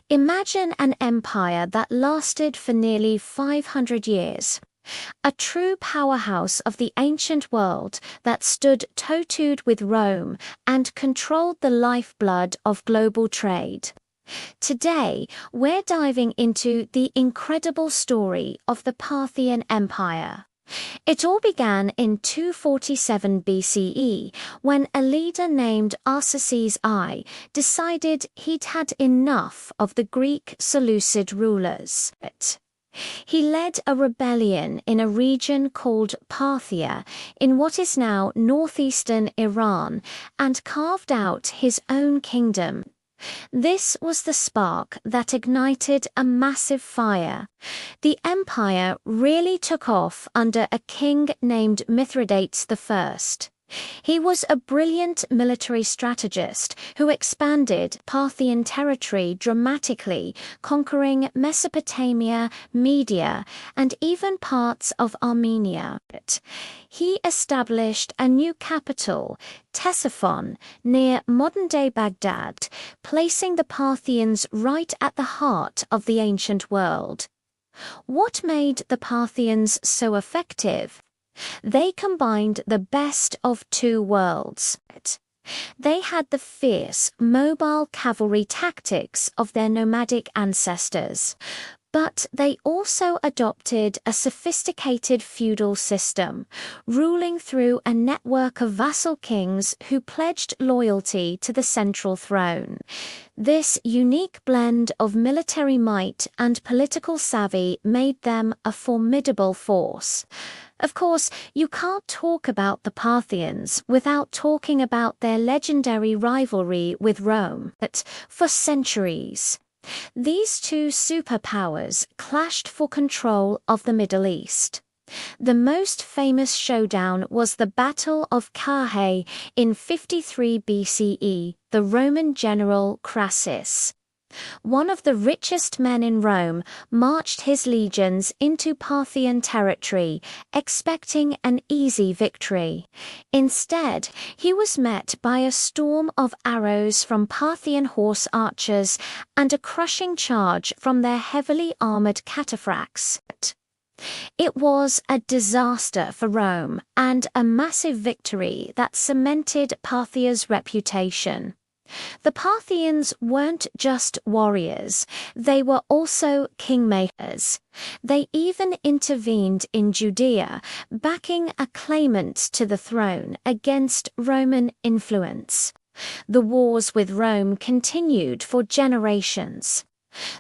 Imagine an empire that lasted for nearly 500 years. A true powerhouse of the ancient world that stood toe-to-toe with Rome and controlled the lifeblood of global trade. Today, we're diving into the incredible story of the Parthian Empire. It all began in 247 BCE, when a leader named Arsaces I decided he'd had enough of the Greek Seleucid rulers. He led a rebellion in a region called Parthia in what is now northeastern Iran and carved out his own kingdom. This was the spark that ignited a massive fire. The empire really took off under a king named Mithridates I. He was a brilliant military strategist who expanded Parthian territory dramatically, conquering Mesopotamia, Media, and even parts of Armenia. He established a new capital, Ctesiphon, near modern-day Baghdad, placing the Parthians right at the heart of the ancient world. What made the Parthians so effective? They combined the best of two worlds. They had the fierce, mobile cavalry tactics of their nomadic ancestors, but they also adopted a sophisticated feudal system, ruling through a network of vassal kings who pledged loyalty to the central throne. This unique blend of military might and political savvy made them a formidable force. Of course, you can't talk about the Parthians without talking about their legendary rivalry with Rome. But for centuries, these two superpowers clashed for control of the Middle East. The most famous showdown was the Battle of Carrhae in 53 BCE, the Roman general Crassus, one of the richest men in Rome, marched his legions into Parthian territory, expecting an easy victory. Instead, he was met by a storm of arrows from Parthian horse archers and a crushing charge from their heavily armored cataphracts. It was a disaster for Rome and a massive victory that cemented Parthia's reputation. The Parthians weren't just warriors, they were also kingmakers. They even intervened in Judea, backing a claimant to the throne against Roman influence. The wars with Rome continued for generations.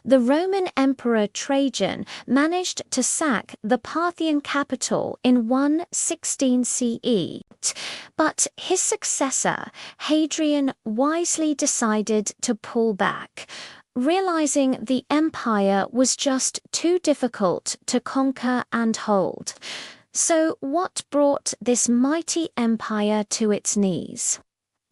The Roman Emperor Trajan managed to sack the Parthian capital in 116 CE, but his successor, Hadrian, wisely decided to pull back, realizing the empire was just too difficult to conquer and hold. So what brought this mighty empire to its knees?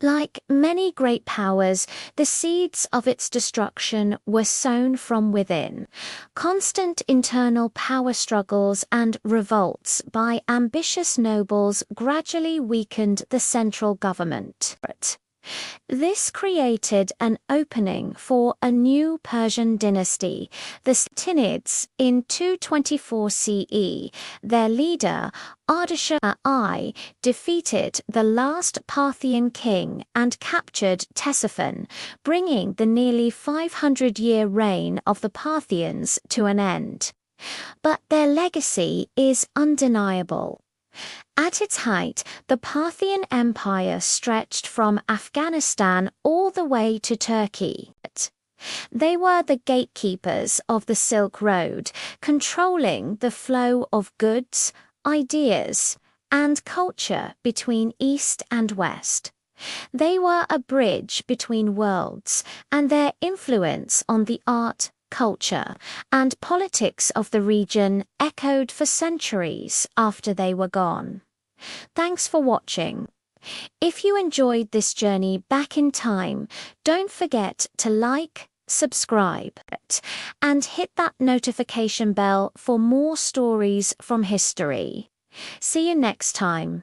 Like many great powers, the seeds of its destruction were sown from within. Constant internal power struggles and revolts by ambitious nobles gradually weakened the central government. This created an opening for a new Persian dynasty, the Sassanids, in 224 CE. Their leader, Ardashir I, defeated the last Parthian king and captured Ctesiphon, bringing the nearly 500-year reign of the Parthians to an end. But their legacy is undeniable. At its height, the Parthian Empire stretched from Afghanistan all the way to Turkey. They were the gatekeepers of the Silk Road, controlling the flow of goods, ideas, and culture between East and West. They were a bridge between worlds, and their influence on the art, culture, and politics of the region echoed for centuries after they were gone. Thanks for watching. If you enjoyed this journey back in time, don't forget to like, subscribe, and hit that notification bell for more stories from history. See you next time.